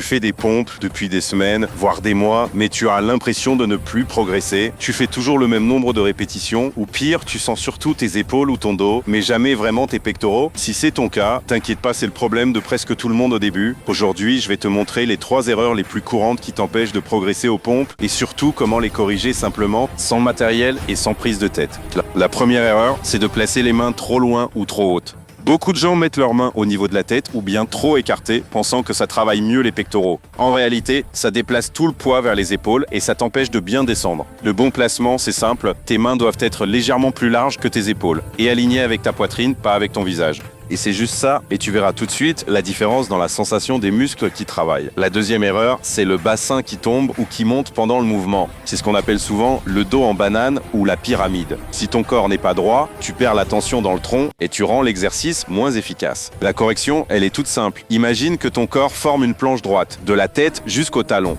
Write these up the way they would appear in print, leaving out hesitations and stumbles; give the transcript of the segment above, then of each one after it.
Tu fais des pompes depuis des semaines, voire des mois, mais tu as l'impression de ne plus progresser. Tu fais toujours le même nombre de répétitions, ou pire, tu sens surtout tes épaules ou ton dos, mais jamais vraiment tes pectoraux. Si c'est ton cas, t'inquiète pas, c'est le problème de presque tout le monde au début. Aujourd'hui, je vais te montrer les 3 erreurs les plus courantes qui t'empêchent de progresser aux pompes, et surtout comment les corriger simplement, sans matériel et sans prise de tête. La première erreur, c'est de placer les mains trop loin ou trop hautes. Beaucoup de gens mettent leurs mains au niveau de la tête ou bien trop écartées, pensant que ça travaille mieux les pectoraux. En réalité, ça déplace tout le poids vers les épaules et ça t'empêche de bien descendre. Le bon placement, c'est simple, tes mains doivent être légèrement plus larges que tes épaules et alignées avec ta poitrine, pas avec ton visage. Et c'est juste ça, et tu verras tout de suite la différence dans la sensation des muscles qui travaillent. La deuxième erreur, c'est le bassin qui tombe ou qui monte pendant le mouvement. C'est ce qu'on appelle souvent le dos en banane ou la pyramide. Si ton corps n'est pas droit, tu perds la tension dans le tronc et tu rends l'exercice moins efficace. La correction, elle est toute simple. Imagine que ton corps forme une planche droite, de la tête jusqu'au talon.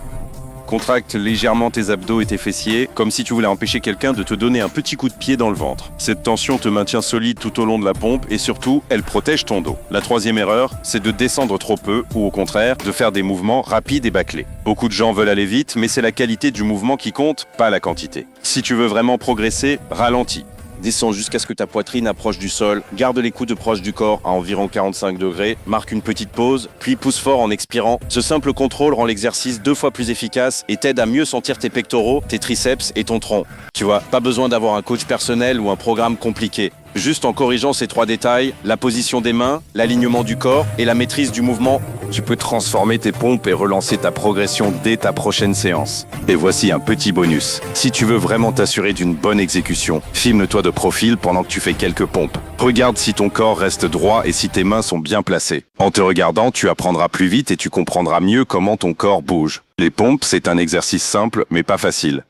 Contracte légèrement tes abdos et tes fessiers, comme si tu voulais empêcher quelqu'un de te donner un petit coup de pied dans le ventre. Cette tension te maintient solide tout au long de la pompe et surtout, elle protège ton dos. La troisième erreur, c'est de descendre trop peu ou au contraire, de faire des mouvements rapides et bâclés. Beaucoup de gens veulent aller vite, mais c'est la qualité du mouvement qui compte, pas la quantité. Si tu veux vraiment progresser, ralentis. Descends jusqu'à ce que ta poitrine approche du sol, garde les coudes proches du corps à environ 45 degrés, marque une petite pause, puis pousse fort en expirant. Ce simple contrôle rend l'exercice 2 fois plus efficace et t'aide à mieux sentir tes pectoraux, tes triceps et ton tronc. Tu vois, pas besoin d'avoir un coach personnel ou un programme compliqué. Juste en corrigeant ces 3 détails, la position des mains, l'alignement du corps et la maîtrise du mouvement, tu peux transformer tes pompes et relancer ta progression dès ta prochaine séance. Et voici un petit bonus. Si tu veux vraiment t'assurer d'une bonne exécution, filme-toi de profil pendant que tu fais quelques pompes. Regarde si ton corps reste droit et si tes mains sont bien placées. En te regardant, tu apprendras plus vite et tu comprendras mieux comment ton corps bouge. Les pompes, c'est un exercice simple mais pas facile.